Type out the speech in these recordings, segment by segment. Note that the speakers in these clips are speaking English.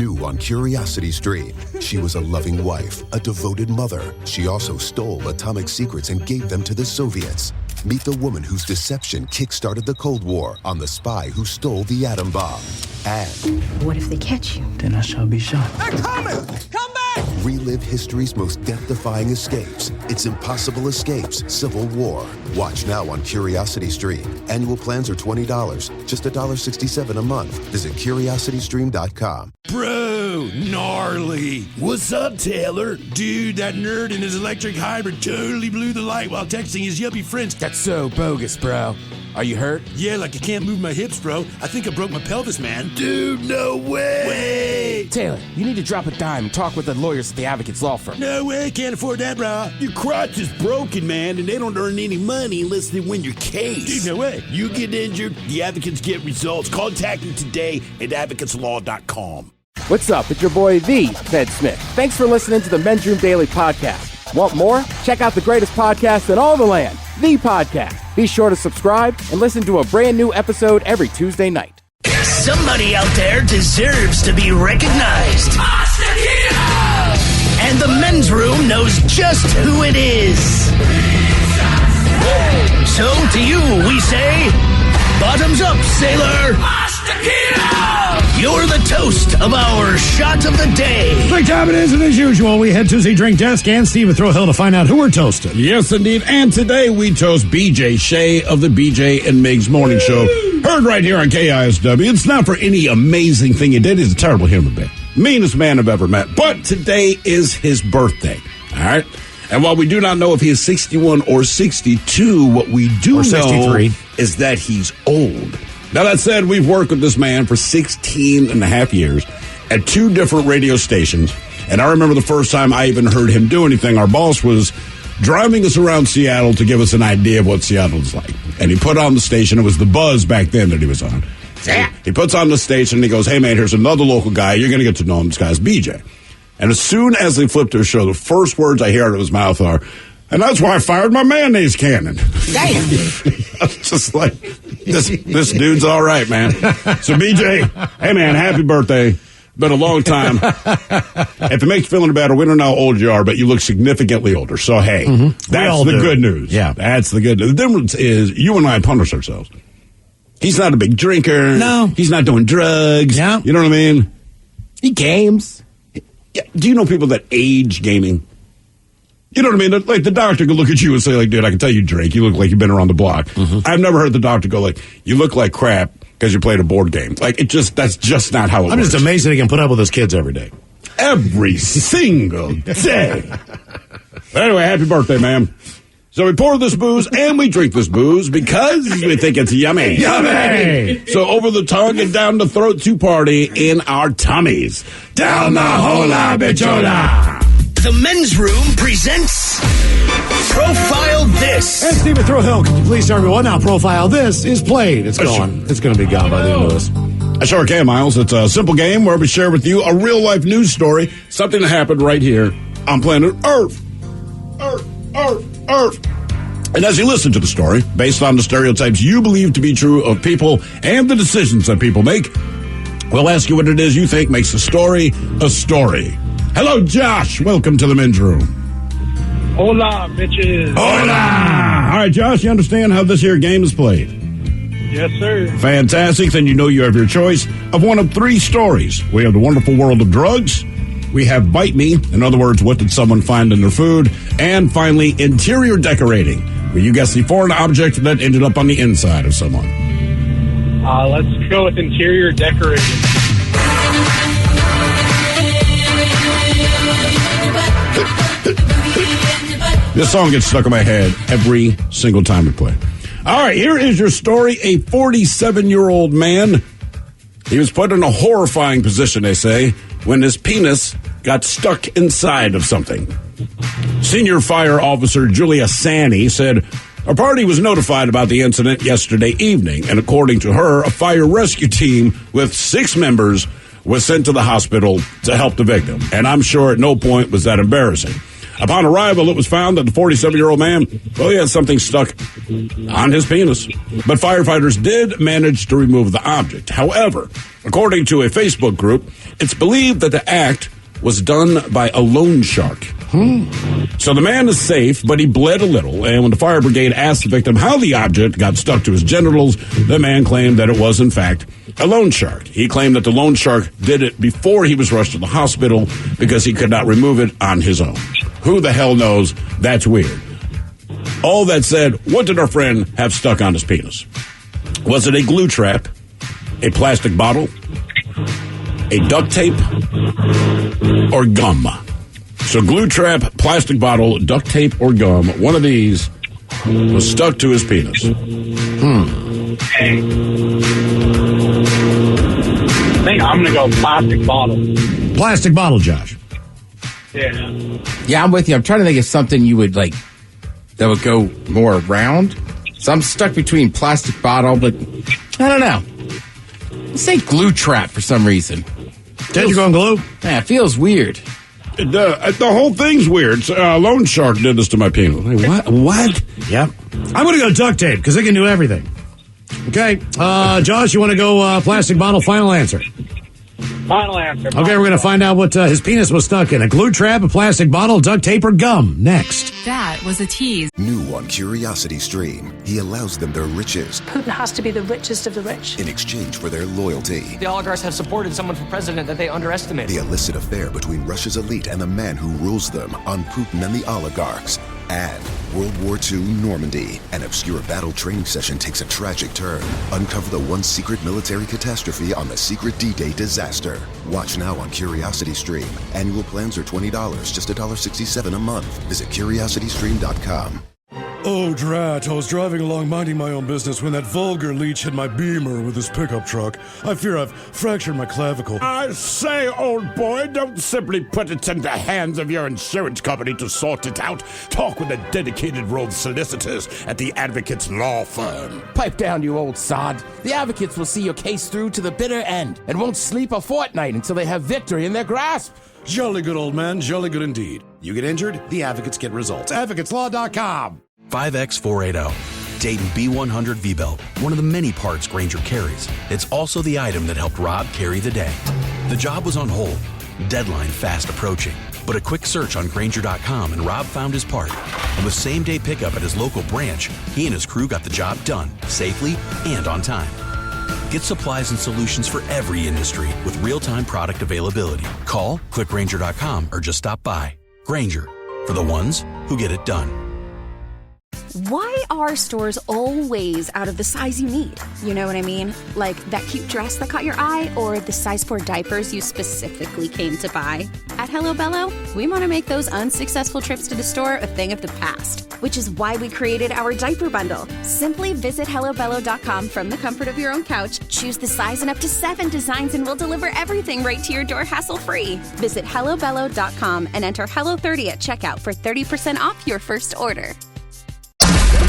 New on Curiosity Stream. She was a loving wife, a devoted mother. She also stole atomic secrets and gave them to the Soviets. Meet the woman whose deception kick-started the Cold War on the spy who stole the atom bomb. And what if they catch you? Then I shall be shot. They're coming! Come back! relive history's most death-defying escapes. It's Impossible Escapes, Civil War. Watch now on Curiosity Stream. Annual plans are $20, just $1.67 a month. Visit curiositystream.com. Bro, gnarly. What's up, Taylor? Dude, that nerd in his electric hybrid totally blew the light while texting his yuppie friends. That's so bogus, bro. Are you hurt? Yeah, like I can't move my hips, bro. I think I broke my pelvis, man. Dude, no way. Way. Taylor, you need to drop a dime and talk with the lawyers at the Advocates Law Firm. No way, can't afford that, bro. Your crotch is broken, man, and they don't earn any money unless they win your case. Dude, no way. You get injured, the advocates get results. Contact them today at advocateslaw.com. What's up? It's your boy, The Ted Smith. Thanks for listening to the Men's Room Daily Podcast. Want more? Check out the greatest podcast in all the land, The Podcast. Be sure to subscribe and listen to a brand new episode every Tuesday night. Somebody out there deserves to be recognized. And the Men's Room knows just who it is. So to you, we say, bottoms up, sailor. You're the toast of our shot of the day. Quick time it is, and as usual, we head to the drink desk and Steve at Thrill Hill to find out who we're toasting. Yes, indeed. And today we toast BJ Shea of the BJ and Migs Morning Show. Heard right here on KISW. It's not for any amazing thing he did. He's a terrible human being. Meanest man I've ever met. But today is his birthday. All right? And while we do not know if he is 61 or 62, what we do know is that he's old. Now, that said, we've worked with this man for 16 and a half years at 2 different radio stations. And I remember the first time I even heard him do anything, our boss was driving us around Seattle to give us an idea of what Seattle is like. And he put on the station. It was the Buzz back then that he was on. He puts on the station and he goes, hey, man, here's another local guy. You're going to get to know him. This guy's BJ. And as soon as they flipped to a show, the first words I hear out of his mouth are, and that's why I fired my mayonnaise cannon. Damn. I was just like, this dude's all right, man. So, BJ, hey, man, happy birthday. Been a long time. If it makes you feel any better, we don't know how old you are, but you look significantly older. So, hey, that's the good news. Yeah. That's the good news. The difference is you and I punish ourselves. He's not a big drinker. No. He's not doing drugs. Yeah. You know what I mean? He games. Yeah. Do you know people that age gaming? You know what I mean? Like, the doctor could look at you and say, like, dude, I can tell you drink. You look like you've been around the block. I've never heard the doctor go, like, you look like crap because you played a board game. Like, that's just not how it works. I'm just amazed that he can put up with his kids every day. Every single day. But anyway, happy birthday, man. So we pour this booze and we drink this booze because we think it's yummy. Yummy! So over the tongue and down the throat to party in our tummies. Down the hola bichola! The Men's Room presents Profile This. And Steve at Thrill Hill, could you please tell me what now Profile This is played? It's gone. It's going to be gone by the end of this. I sure can, Miles. It's a simple game where we share with you a real-life news story, something that happened right here on planet Earth. Earth. And as you listen to the story, based on the stereotypes you believe to be true of people and the decisions that people make, we'll ask you what it is you think makes a story a story. Hello, Josh. Welcome to the Men's Room. Hola, bitches. Hola. All right, Josh, you understand how this here game is played? Yes, sir. Fantastic. Then you know you have your choice of one of 3 stories. We have the wonderful world of drugs. We have Bite Me. In other words, what did someone find in their food? And finally, interior decorating, where you guess the foreign object that ended up on the inside of someone. Let's go with interior decorating. This song gets stuck in my head every single time we play. All right, here is your story. A 47-year-old man, he was put in a horrifying position, they say, when his penis got stuck inside of something. Senior fire officer Julia Sani said a party was notified about the incident yesterday evening, and according to her, a fire rescue team with 6 members was sent to the hospital to help the victim. And I'm sure at no point was that embarrassing. Upon arrival, it was found that the 47-year-old man, he had something stuck on his penis. But firefighters did manage to remove the object. However, according to a Facebook group, it's believed that the act was done by a loan shark. So the man is safe, but he bled a little, and when the fire brigade asked the victim how the object got stuck to his genitals, the man claimed that it was, in fact, a loan shark. He claimed that the loan shark did it before he was rushed to the hospital because he could not remove it on his own. Who the hell knows? That's weird. All that said, what did our friend have stuck on his penis? Was it a glue trap, a plastic bottle, a duct tape, or gum? So glue trap, plastic bottle, duct tape, or gum, one of these was stuck to his penis. I think I'm going to go plastic bottle. Plastic bottle, Josh. Yeah. Yeah, I'm with you. I'm trying to think of something you would like that would go more around. So I'm stuck between plastic bottle, but I don't know. Let's say glue trap for some reason. Ted, you going glue? Yeah, it feels weird. The whole thing's weird. Loan shark did this to my penis. What? Yep. I'm going to go duct tape because they can do everything. Okay. Josh, you want to go plastic bottle? Final answer. Final answer. Okay, we're going to find out what his penis was stuck in. A glue trap, a plastic bottle, duct tape, or gum. Next. That was a tease. New on Curiosity Stream, he allows them their riches Putin has to be the richest of the rich. in exchange for their loyalty. The oligarchs have supported someone for president that they underestimated. The illicit affair between Russia's elite and the man who rules them on Putin and the oligarchs. And World War II Normandy. An obscure battle training session takes a tragic turn. Uncover the one secret military catastrophe on the secret D-Day disaster. Watch now on Curiosity Stream. Annual plans are $20, just $1.67 a month. Visit CuriosityStream.com. Oh, drat. I was driving along minding my own business when that vulgar leech hit my Beamer with his pickup truck. I fear I've fractured my clavicle. I say, old boy, don't simply put it in the hands of your insurance company to sort it out. Talk with a dedicated row of solicitors at the Advocates Law Firm. Pipe down, you old sod. The advocates will see your case through to the bitter end and won't sleep a fortnight until they have victory in their grasp. Jolly good, old man. Jolly good indeed. You get injured, the advocates get results. AdvocatesLaw.com. 5X480. Dayton B100 V-Belt, one of the many parts Grainger carries. It's also the item that helped Rob carry the day. The job was on hold, deadline fast approaching, but a quick search on Grainger.com and Rob found his part. And with same-day pickup at his local branch, he and his crew got the job done, safely and on time. Get supplies and solutions for every industry with real-time product availability. Call, click Grainger.com, or just stop by. Grainger, for the ones who get it done. Why are stores always out of the size you need? You know what I mean? Like that cute dress that caught your eye or the size 4 diapers you specifically came to buy? At Hello Bello, we want to make those unsuccessful trips to the store a thing of the past, which is why we created our diaper bundle. Simply visit HelloBello.com from the comfort of your own couch, choose the size and up to 7 designs, and we'll deliver everything right to your door hassle-free. Visit HelloBello.com and enter HELLO30 at checkout for 30% off your first order.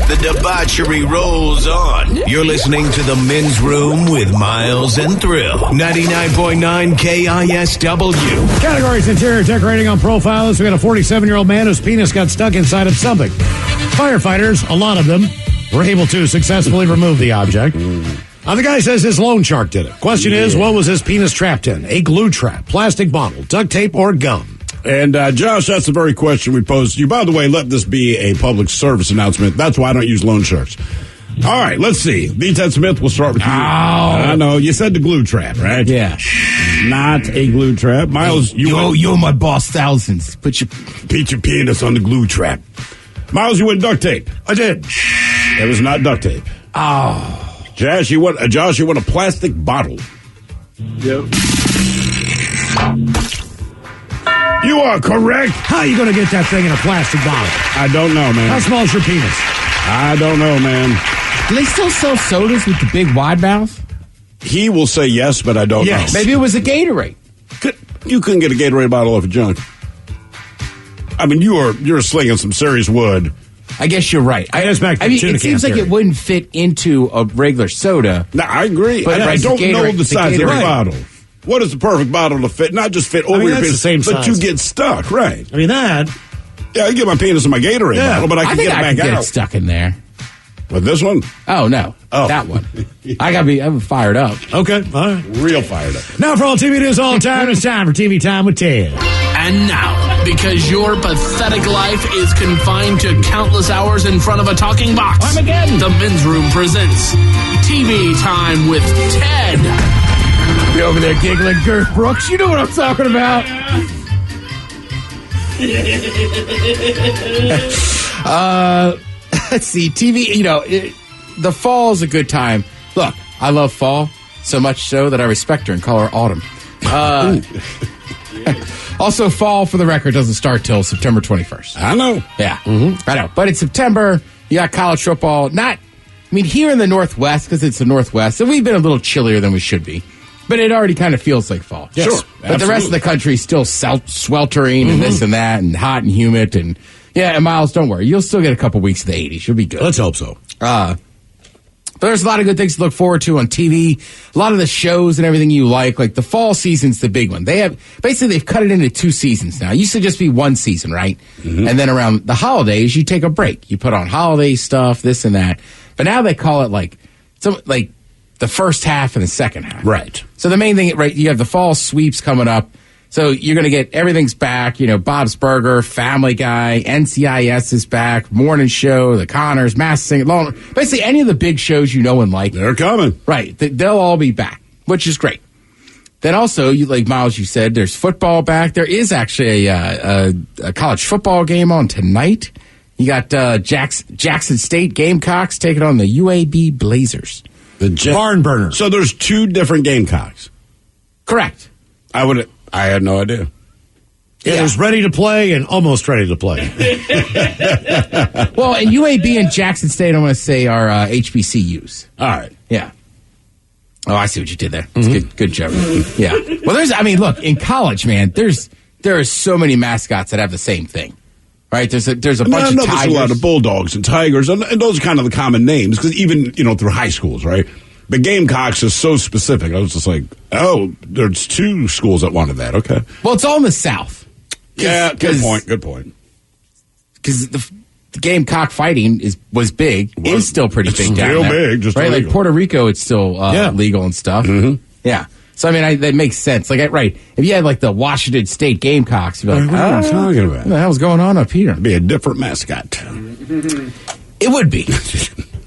The debauchery rolls on. You're listening to The Men's Room with Miles and Thrill. 99.9 KISW. Categories: interior decorating on profiles. We got a 47-year-old man whose penis got stuck inside of something. Firefighters, a lot of them, were able to successfully remove the object. The guy says his loan shark did it. Question is, what was his penis trapped in? A glue trap, plastic bottle, duct tape, or gum? And, Josh, that's the very question we posed to you. By the way, let this be a public service announcement. That's why I don't use loan sharks. All right, let's see. B. Ted Smith, we'll start with you. I know. You said the glue trap, right? Yeah. Not a glue trap. Miles, you're my boss thousands. Put your penis on the glue trap. Miles, you went duct tape. I did. It was not duct tape. Oh. Josh, you want a plastic bottle. Yep. You are correct. How are you going to get that thing in a plastic bottle? I don't know, man. How small is your penis? I don't know, man. Do they still sell sodas with the big wide mouth? He will say yes, but I don't know. Maybe it was a Gatorade. You couldn't get a Gatorade bottle off a junk. I mean, you're slinging some serious wood. I guess you're right. It seems like it wouldn't fit into a regular soda. No, I agree. But I don't know the size of the bottle. What is the perfect bottle to fit? Not just fit over your penis, but to get stuck, right? I mean, that Yeah, I get my penis in my Gatorade bottle, but I can think get it back get out. It stuck in there. With this one? Oh, no. Oh. That one. I'm fired up. Okay, all right. Real fired up. Now for all TV news all the time, it's time for TV Time with Ted. And now, because your pathetic life is confined to countless hours in front of a talking box, Armageddon. the Men's Room presents TV Time with Ted. You over there giggling, Girth Brooks. You know what I'm talking about. Let's see, TV, the fall is a good time. Look, I love fall so much so that I respect her and call her autumn. Also, fall, for the record, doesn't start till September 21st. I know. Yeah, I know. But it's September. You got college football. Here in the Northwest, because it's the Northwest, and we've been a little chillier than we should be. But it already kind of feels like fall. Yes, sure. But the rest of the country is still sweltering and this and that and hot and humid. And and Miles, don't worry. You'll still get a couple weeks of the 80s. You'll be good. Let's hope so. But there's a lot of good things to look forward to on TV. A lot of the shows and everything you like the fall season's the big one. They've cut it into 2 seasons now. It used to just be 1 season, right? Mm-hmm. And then around the holidays, you take a break. You put on holiday stuff, this and that. But now they call it the first half and the second half. Right. So the main thing, right, you have the fall sweeps coming up. So you're going to get everything's back. Bob's Burger, Family Guy, NCIS is back, Morning Show, The Connors, Masked Singer, basically any of the big shows you know and like. They're coming. Right. They'll all be back, which is great. Then also, like Miles, you said, there's football back. There is actually a college football game on tonight. You got Jackson State Gamecocks taking on the UAB Blazers. The Barn burner. So there's 2 different Gamecocks. Correct. I had no idea. It was ready to play and almost ready to play. Well, and UAB and Jackson State, I want to say, are HBCUs. All right. Yeah. Oh, I see what you did there. It's good job. Yeah. Well, look, in college, man, there are so many mascots that have the same thing. Right? There's a bunch of tigers. There's a lot of bulldogs and tigers, and those are kind of the common names, because even, through high schools, right? But Gamecocks is so specific. I was just like, oh, there's 2 schools that wanted that. Okay. Well, it's all in the South. Yeah, good point. Because the Gamecock fighting is big, is still pretty big down there. Still big, just right? illegal. Like Puerto Rico, it's still legal and stuff. Mm-hmm. Yeah. So, that makes sense. Right. If you had, the Washington State Gamecocks, you'd be like, what are you talking about? What the hell's going on up here? It'd be a different mascot. It would be.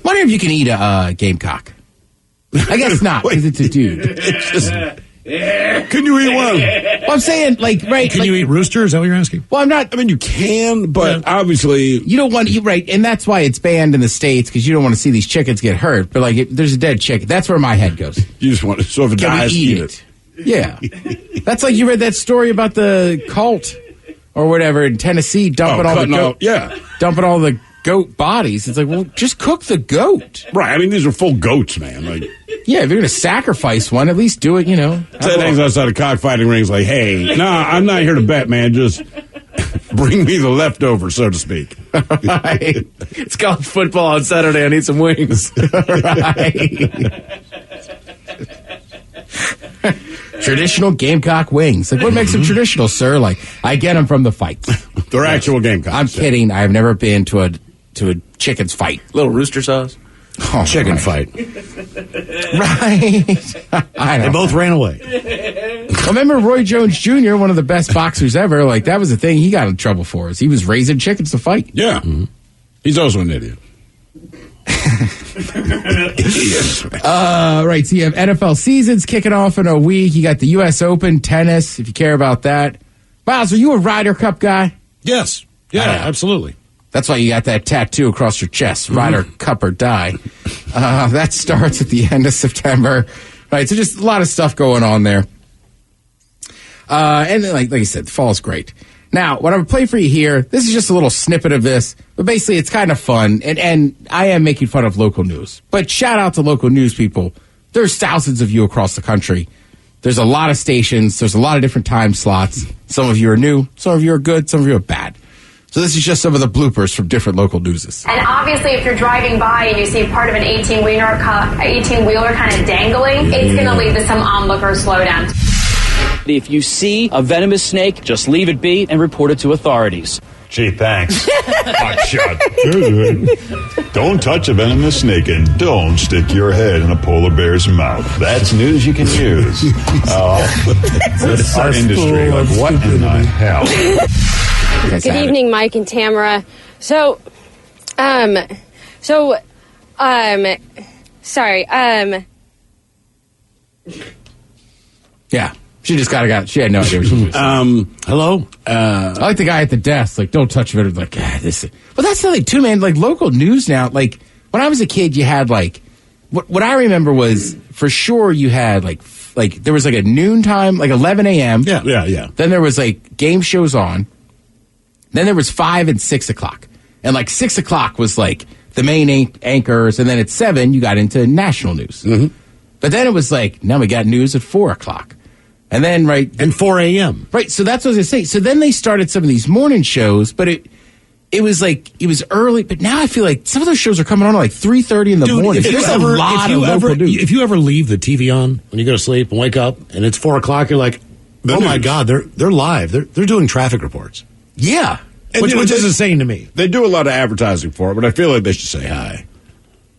Wonder if you can eat a gamecock. I guess not, because it's a dude. Can you eat one? Well, I'm saying, right. Can you eat rooster? Is that what you're asking? Well, I'm not. You can, but obviously. You don't want to eat, right. And that's why it's banned in the States, because you don't want to see these chickens get hurt. But, there's a dead chicken. That's where my head goes. You just want to, so if it dies, eat it. Yeah. That's like you read that story about the cult or whatever in Tennessee dumping all the goat bodies. It's like, well, just cook the goat. Right. These are full goats, man. Yeah, if you're going to sacrifice one, at least do it, Say things outside of cockfighting rings like, hey, I'm not here to bet, man. Just bring me the leftovers, so to speak. Right. It's college football on Saturday. I need some wings. Right. Traditional Gamecock wings. What makes them traditional, sir? I get them from the fights. They're actual Gamecocks. I'm kidding. I've never been to a chicken's fight. Little rooster sauce. Oh, chicken fight. Right. They both ran away. Remember Roy Jones Jr., one of the best boxers ever? That was the thing he got in trouble for. He was raising chickens to fight. Yeah. Mm-hmm. He's also an idiot. Right. So you have NFL seasons kicking off in a week. You got the U.S. Open tennis, if you care about that. Miles, are you a Ryder Cup guy? Yes. Yeah, absolutely. That's why you got that tattoo across your chest, Ryder Cup or die. That starts at the end of September. Right. So just a lot of stuff going on there. And like I said, the fall is great. Now, what I'm going to play for you here, this is just a little snippet of this, but basically it's kind of fun, and I am making fun of local news. But shout out to local news people. There's thousands of you across the country. There's a lot of stations. There's a lot of different time slots. Some of you are new. Some of you are good. Some of you are bad. So this is just some of the bloopers from different local newses. And obviously, if you're driving by and you see part of an 18-wheeler kind of dangling, it's going to lead to some onlooker slowdown. If you see a venomous snake, just leave it be and report it to authorities. Gee, thanks. Hotshot. Don't touch a venomous snake and don't stick your head in a polar bear's mouth. That's news you can use. Our industry, like what in the hell? Good evening, Mike and Tamara. Sorry. Yeah. She just got. She had no idea what she was saying. Hello? I like the guy at the desk, like, don't touch it. Like, this. Well, that's the thing, too, man. Like, local news now, like, when I was a kid, you had, like, what I remember was, for sure, you had, like, there was, like, a noontime, like, 11 a.m. Yeah. Then there was, like, game shows on. Then there was 5 and 6 o'clock. And, like, 6 o'clock was, like, the main anchors. And then at 7, you got into national news. Mm-hmm. But then it was, like, now we got news at 4 o'clock. And then, right. And 4 a.m. Right. So that's what I was going to say. So then they started some of these morning shows, but it was like, it was early. But now I feel like some of those shows are coming on at like 3:30 in the morning. There's a lot of local news. If you ever leave the TV on when you go to sleep and wake up and it's 4 o'clock, you're like, my God, they're live. They're doing traffic reports. Yeah. Which is insane to me. They do a lot of advertising for it, but I feel like they should say hi.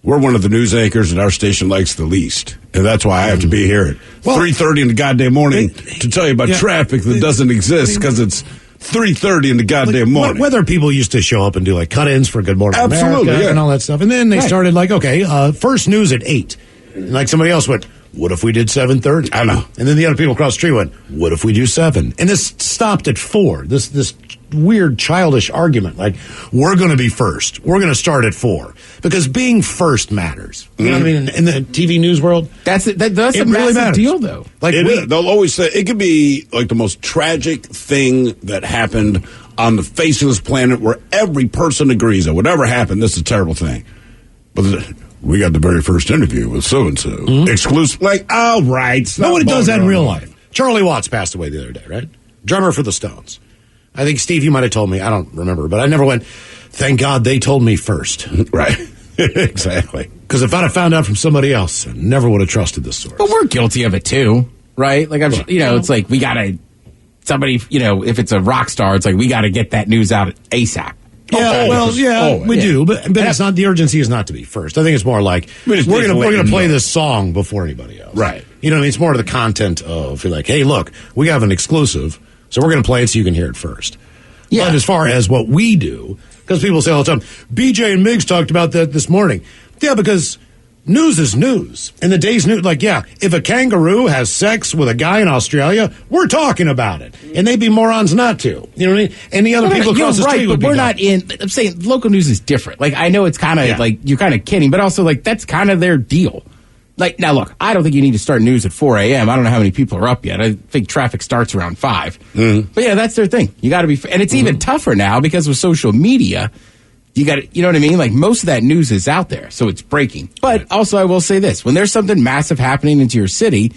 We're one of the news anchors that our station likes the least. And that's why I have to be here at 3:30 in the goddamn morning to tell you about traffic that doesn't exist because it's 3:30 in the goddamn morning. Weather people used to show up and do like cut-ins for Good Morning Absolutely, America yeah. and all that stuff. And then they started like, first news at 8. And like somebody else went, what if we did 7:30? I know. And then the other people across the street went, what if we do 7? And this stopped at 4. This weird childish argument like we're going to be first, we're going to start at 4 because being first matters. You know what I mean? In the TV news world, that's a really massive matters. deal, though. Like they'll always say it could be like the most tragic thing that happened on the face of this planet, where every person agrees that whatever happened, this is a terrible thing. But we got the very first interview with so and so, exclusive. Like, all right, nobody does that in real life. Charlie Watts passed away the other day, right? Drummer for the Stones. I think, Steve, you might have told me. I don't remember, but I never went, thank God they told me first. Right. Exactly. Because if I'd have found out from somebody else, I never would have trusted this source. But we're guilty of it, too, right? Like, it's like we got to, somebody, if it's a rock star, it's like we got to get that news out ASAP. Yeah, we do, but it's not, the urgency is not to be first. I think it's more like we're going to play this song before anybody else. Right. You know what I mean? It's more to the content of, you're like, hey, look, we have an exclusive, so we're going to play it so you can hear it first. Yeah. But as far as what we do, because people say all the time, BJ and Miggs talked about that this morning. Yeah, because news is news. And the day's news, like, if a kangaroo has sex with a guy in Australia, we're talking about it. And they'd be morons not to. You know what I mean? And the other people across the street would be. But we're not in, I'm saying local news is different. Like, I know it's kind of like, you're kind of kidding, but also, like, that's kind of their deal. Like, now look, I don't think you need to start news at 4 a.m. I don't know how many people are up yet. I think traffic starts around 5. But yeah, that's their thing. You got to be, and it's even tougher now because of social media. You got to, you know what I mean? Like, most of that news is out there, so it's breaking. But also, I will say this. When there's something massive happening into your city,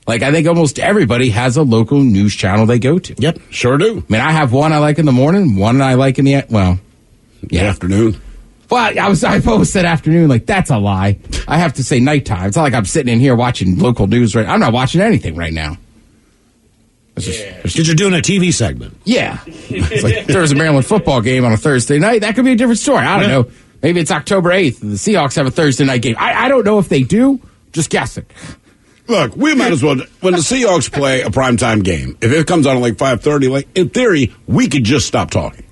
like, I think almost everybody has a local news channel they go to. Yep, sure do. I mean, I have one I like in the morning, one I like in the afternoon. Well, I always said afternoon, like, that's a lie. I have to say nighttime. It's not like I'm sitting in here watching local news I'm not watching anything right now. Because you're doing a TV segment. Yeah. It's like there's a Maryland football game on a Thursday night. That could be a different story. I don't know. Maybe it's October 8th and the Seahawks have a Thursday night game. I don't know if they do. Just guessing. Look, we might as well, when the Seahawks play a primetime game, if it comes on at like 5:30, like, in theory, we could just stop talking.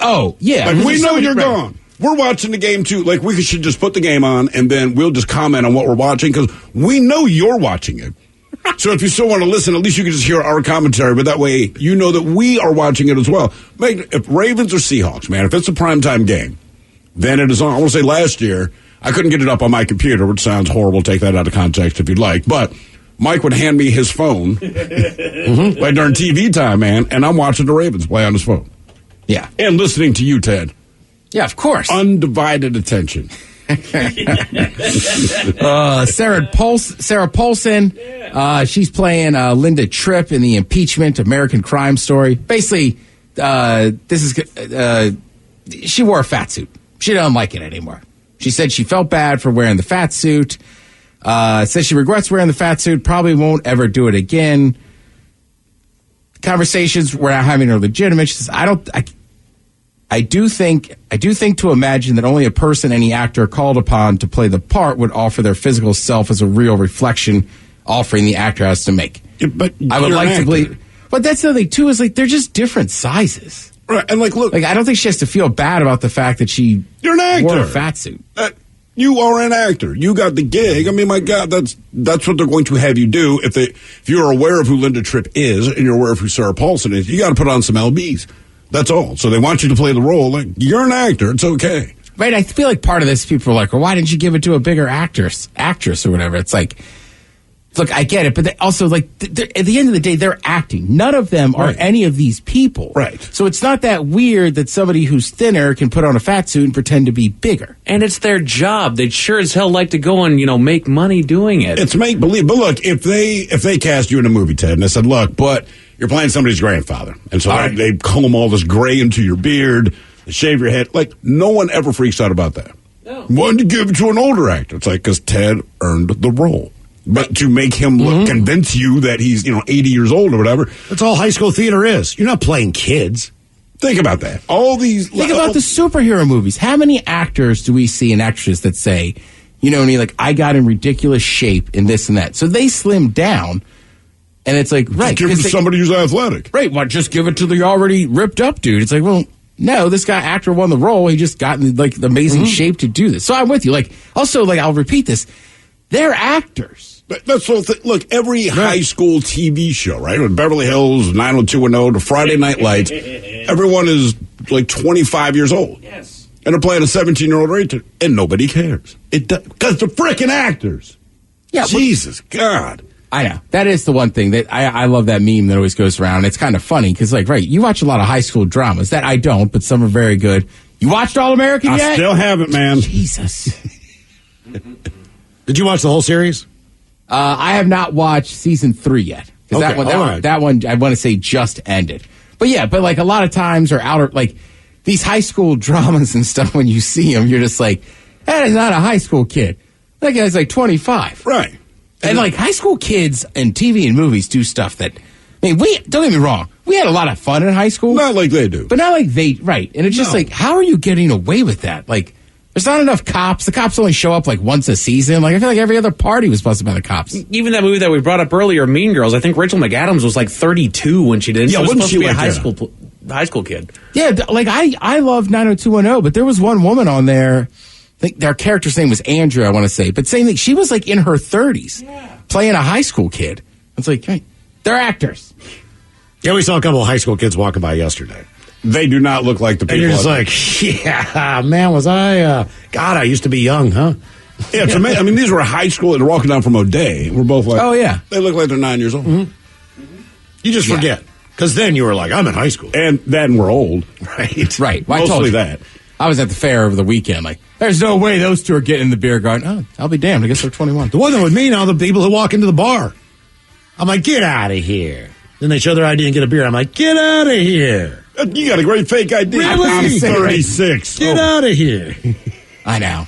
Oh, yeah. Like, we know you're gone. We're watching the game, too. Like, we should just put the game on, and then we'll just comment on what we're watching, because we know you're watching it. So if you still want to listen, at least you can just hear our commentary, but that way you know that we are watching it as well. If Ravens or Seahawks, man, if it's a primetime game, then it is on. I want to say last year, I couldn't get it up on my computer, which sounds horrible. Take that out of context if you'd like. But Mike would hand me his phone like during TV time, man, and I'm watching the Ravens play on his phone. Yeah. And listening to you, Ted. Yeah, of course. Undivided attention. Sarah Paulson, she's playing Linda Tripp in the impeachment American Crime Story. Basically, she wore a fat suit. She doesn't like it anymore. She said she felt bad for wearing the fat suit. Says she regrets wearing the fat suit. Probably won't ever do it again. Conversations we're having are legitimate. She says, I do think to imagine that only a person any actor called upon to play the part would offer their physical self as a real reflection offering the actor has to make. Yeah, but I would like to believe. But that's the thing, too, is like they're just different sizes. Right, and like, look. Like, I don't think she has to feel bad about the fact that she You're an actor. wore a fat suit. You are an actor. You got the gig. I mean, my God, that's what they're going to have you do. If you're aware of who Linda Tripp is and you're aware of who Sarah Paulson is, you got to put on some lbs. That's all. So they want you to play the role. Like, you're an actor. It's okay. Right. I feel like part of this, people are like, well, why didn't you give it to a bigger actress or whatever? It's like, look, I get it, but also, like, at the end of the day, they're acting. None of them are any of these people. Right. So it's not that weird that somebody who's thinner can put on a fat suit and pretend to be bigger. And it's their job. They'd sure as hell like to go and, make money doing it. It's make-believe. But look, if they cast you in a movie, Ted, and they said, look, but you're playing somebody's grandfather. And so they comb all this gray into your beard, they shave your head. Like, no one ever freaks out about that. No. Why did you give it to an older actor? It's like, because Ted earned the role. But to make him convince you that he's, 80 years old or whatever. That's all high school theater is. You're not playing kids. Think about that. Think about the superhero movies. How many actors do we see and actresses that say, I got in ridiculous shape in this and that. So they slim down, and it's like, right. Give it to somebody who's athletic. Right. Well, just give it to the already ripped up dude. It's like, well, no, this actor won the role. He just got in, the amazing shape to do this. So I'm with you. I'll repeat this. They're actors. But that's the thing. Look, every high school TV show, right? With Beverly Hills, 90210, to Friday Night Lights, everyone is like 25 years old. Yes. And they're playing a 17-year-old racer, and nobody cares. Because they're freaking actors. Yeah. Jesus, God. I know. That is the one thing that I love that meme that always goes around. It's kind of funny because, you watch a lot of high school dramas. That I don't, but some are very good. You watched All American yet? I still haven't, man. Jesus. Did you watch the whole series? I have not watched season 3 yet. Okay, that one, I want to say just ended. But yeah, a lot of times these high school dramas and stuff, when you see them, you're just like, that is not a high school kid. That guy's like 25. Right. And high school kids and TV and movies do stuff that, don't get me wrong, we had a lot of fun in high school. Not like they do. But not like they, right. And it's just how are you getting away with that? There's not enough cops. The cops only show up once a season. I feel like every other party was busted by the cops. Even that movie that we brought up earlier, Mean Girls, I think Rachel McAdams was 32 when she did it. Yeah, she was wasn't supposed she to be a high school kid. Yeah, I love 90210, but there was one woman on there. I think their character's name was Andrew, I want to say. But same thing, she was in her 30s playing a high school kid. It's hey, they're actors. Yeah, we saw a couple of high school kids walking by yesterday. They do not look like the people. And you're just yeah, man, was I, God, I used to be young, huh? Yeah, it's amazing. I mean, these were high school, they're walking down from O'Day. We're both like, oh, yeah. They look like they're 9 years old. Mm-hmm. You just forget. Because then you were like, I'm in high school. And then we're old. Right. Right. Well, Mostly I told you that. I was at the fair over the weekend. There's no way those two are getting in the beer garden. Oh, I'll be damned. I guess they're 21. The one that with me now, the people who walk into the bar. I'm like, get out of here. Then they show their ID and get a beer. I'm like, get out of here. You got a great fake ID. Really? I'm 36. Get out of here. I know.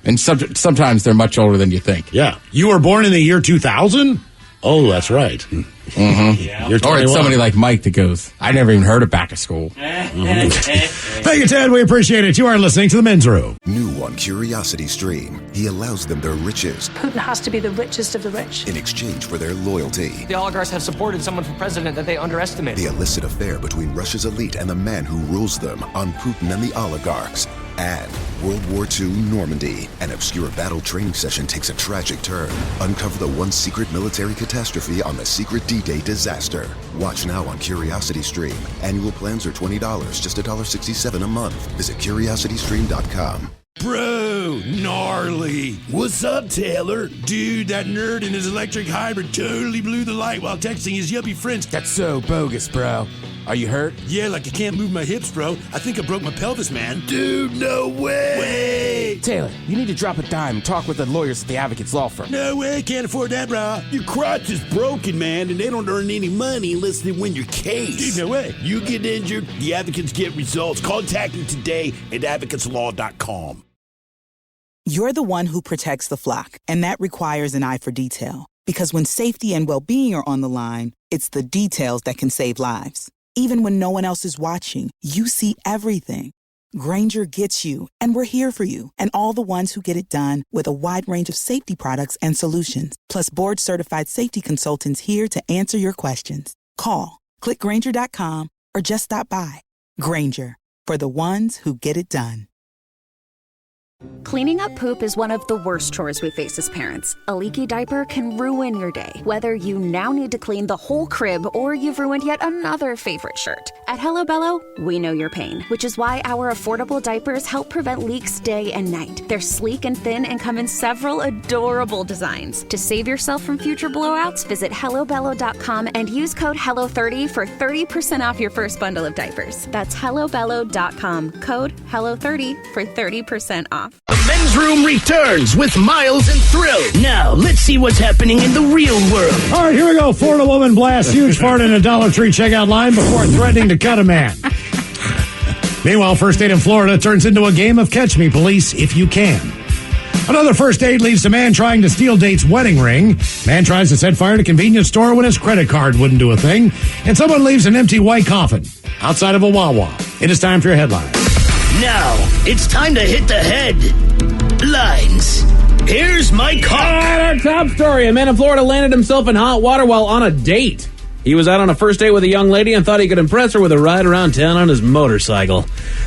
And sometimes they're much older than you think. Yeah. You were born in the year 2000? Oh, that's right. Mm-hmm. Yeah. Or it's somebody like Mike that goes, I never even heard of back to school. Thank you, Ted. We appreciate it. You are listening to The Men's Room. New on Curiosity Stream, he allows them their riches Putin has to be the richest of the rich. in exchange for their loyalty. The oligarchs have supported someone for president that they underestimated. The illicit affair between Russia's elite and the man who rules them on Putin and the oligarchs. And World War II Normandy, an obscure battle training session takes a tragic turn. Uncover the one secret military catastrophe on the secret D-Day disaster. Watch now on Curiosity Stream. Annual plans are $20, just $1.67 a month. Visit curiositystream.com. Bro, gnarly. What's up, Taylor? Dude, that nerd in his electric hybrid totally blew the light while texting his yuppie friends. That's so bogus, bro. Are you hurt? Yeah, I can't move my hips, bro. I think I broke my pelvis, man. Dude, no way. Taylor, you need to drop a dime and talk with the lawyers at the Advocates Law Firm. No way, can't afford that, bro. Your crotch is broken, man, and they don't earn any money unless they win your case. Dude, no way. You get injured, the advocates get results. Contact them today at advocateslaw.com. You're the one who protects the flock, and that requires an eye for detail. Because when safety and well-being are on the line, it's the details that can save lives. Even when no one else is watching, you see everything. Grainger gets you, and we're here for you, and all the ones who get it done with a wide range of safety products and solutions, plus board-certified safety consultants here to answer your questions. Call, click Grainger.com, or just stop by. Grainger, for the ones who get it done. Cleaning up poop is one of the worst chores we face as parents. A leaky diaper can ruin your day, whether you now need to clean the whole crib or you've ruined yet another favorite shirt. At Hello Bello, we know your pain, which is why our affordable diapers help prevent leaks day and night. They're sleek and thin and come in several adorable designs. To save yourself from future blowouts, visit HelloBello.com and use code HELLO30 for 30% off your first bundle of diapers. That's HelloBello.com, code HELLO30 for 30% off. The Men's Room returns with Miles and Thrill. Now, let's see what's happening in the real world. All right, here we go. Florida woman blasts huge fart in a Dollar Tree checkout line before threatening to cut a man. Meanwhile, first date in Florida turns into a game of catch me, police, if you can. Another first date leads to man trying to steal date's wedding ring. Man tries to set fire to convenience store when his credit card wouldn't do a thing. And someone leaves an empty white coffin outside of a Wawa. It is time for your headline. Now, it's time to hit the headlines. Here's my cock. Our top story. A man in Florida landed himself in hot water while on a date. He was out on a first date with a young lady and thought he could impress her with a ride around town on his motorcycle.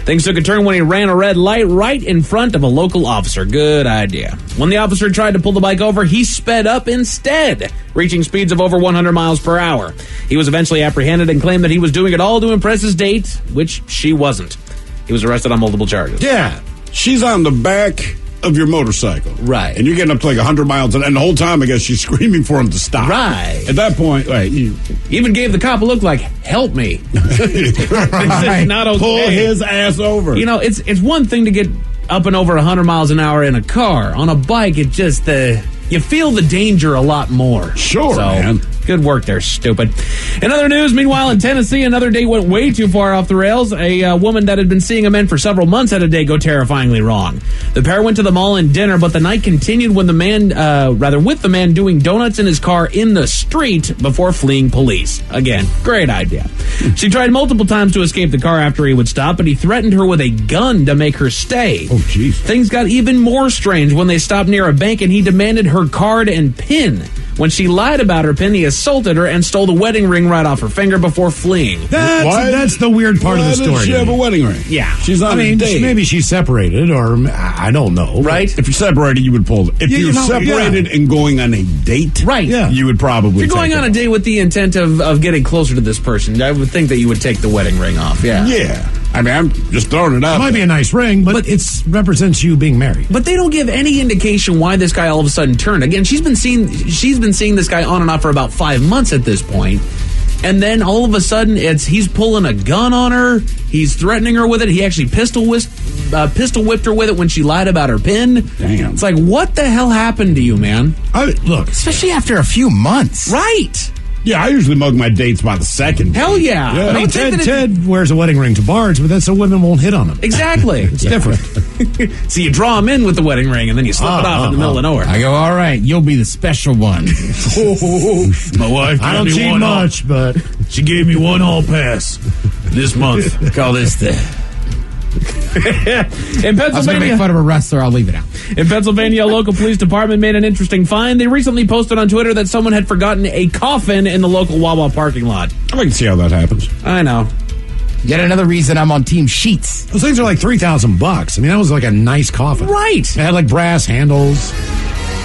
Things took a turn when he ran a red light right in front of a local officer. Good idea. When the officer tried to pull the bike over, he sped up instead, reaching speeds of over 100 miles per hour. He was eventually apprehended and claimed that he was doing it all to impress his date, which she wasn't. He was arrested on multiple charges. Yeah. She's on the back of your motorcycle. Right. And you're getting up to like 100 miles. And the whole time, I guess, she's screaming for him to stop. Right. At that point, right. You even gave the cop a look like, help me. This is not okay. Pull his ass over. You know, it's one thing to get up and over 100 miles an hour in a car. On a bike, it just, you feel the danger a lot more. Sure, so, man. Good work there, stupid. In other news, meanwhile, in Tennessee, another date went way too far off the rails. A woman that had been seeing a man for several months had a date go terrifyingly wrong. The pair went to the mall and dinner, but the night continued when with the man doing donuts in his car in the street before fleeing police. Again, great idea. She tried multiple times to escape the car after he would stop, but he threatened her with a gun to make her stay. Oh, jeez. Things got even more strange when they stopped near a bank and he demanded her card and PIN. When she lied about her PIN, he assaulted her and stole the wedding ring right off her finger before fleeing. That's the weird part of the story. Does she have a wedding ring? Yeah. She's on a date. Maybe she's separated, or I don't know. Right? If you're separated, you would pull it. If you're separated and going on a date, right? Yeah. You would probably. If you're going on a date with the intent of getting closer to this person, I would think that you would take the wedding ring off. Yeah. Yeah. I mean, I'm just throwing it out. It might be a nice ring, but it represents you being married. But they don't give any indication why this guy all of a sudden turned. Again, she's been seeing this guy on and off for about 5 months at this point. And then all of a sudden, he's pulling a gun on her. He's threatening her with it. He actually pistol whipped her with it when she lied about her PIN. Damn. It's like, what the hell happened to you, man? Look, especially after a few months. Right. Yeah, I usually mug my dates by the second. Hell yeah. I mean, Ted wears a wedding ring to bars, but that's so women won't hit on him. Exactly. It's different. So you draw him in with the wedding ring, and then you slip it off in the middle of nowhere. I go, all right, you'll be the special one. My wife I don't cheat much, but she gave me one hall pass this month. Call this the... In I was going to Pennsylvania, make fun of a wrestler. I'll leave it out. In Pennsylvania, a local police department made an interesting find. They recently posted on Twitter that someone had forgotten a coffin in the local Wawa parking lot. I can see how that happens. I know. Yet another reason I'm on Team Sheets. those things are like $3,000. I mean, that was like a nice coffin. Right. It had like brass handles.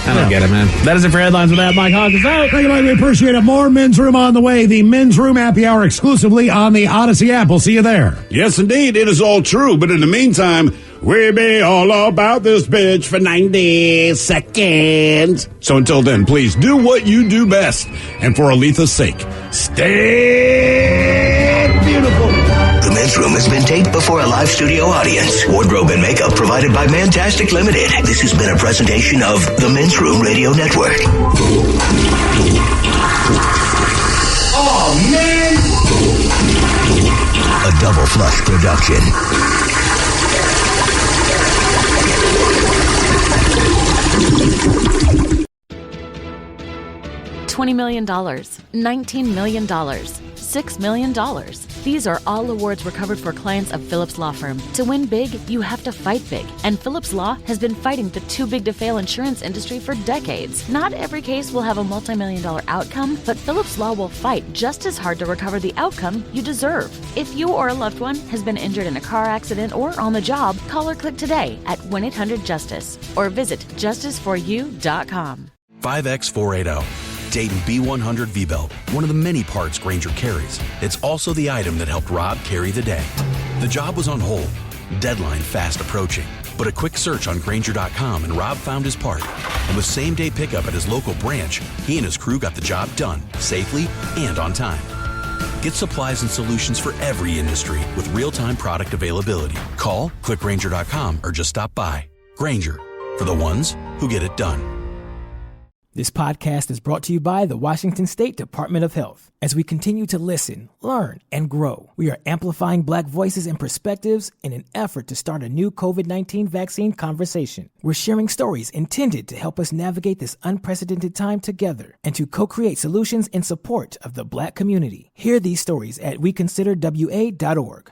I don't get it, man. That is it for headlines with that. Mike Hawk is out. Thank you, Mike. We appreciate it. More Men's Room on the way. The Men's Room Happy Hour exclusively on the Odyssey app. We'll see you there. Yes, indeed. It is all true. But in the meantime, we'll be all about this bitch for 90 seconds. So until then, please do what you do best. And for Aletha's sake, stay beautiful. The Men's Room has been taped before a live studio audience. Wardrobe and makeup provided by Mantastic Limited. This has been a presentation of the Men's Room Radio Network. Oh, man! A Double Flush production. $20 million, $19 million. $6 million. These are all awards recovered for clients of Phillips Law Firm. To win big, you have to fight big. And Phillips Law has been fighting the too-big-to-fail insurance industry for decades. Not every case will have a multi-million-dollar outcome, but Phillips Law will fight just as hard to recover the outcome you deserve. If you or a loved one has been injured in a car accident or on the job, call or click today at 1-800-JUSTICE or visit justiceforyou.com. 5X480. Dayton B100 V-Belt, one of the many parts Grainger carries. It's also the item that helped Rob carry the day. The job was on hold, deadline fast approaching, but a quick search on Grainger.com and Rob found his part. And with same-day pickup at his local branch, he and his crew got the job done, safely and on time. Get supplies and solutions for every industry with real-time product availability. Call, click Grainger.com, or just stop by. Grainger, for the ones who get it done. This podcast is brought to you by the Washington State Department of Health. As we continue to listen, learn, and grow, we are amplifying Black voices and perspectives in an effort to start a new COVID-19 vaccine conversation. We're sharing stories intended to help us navigate this unprecedented time together and to co-create solutions in support of the Black community. Hear these stories at weconsiderwa.org.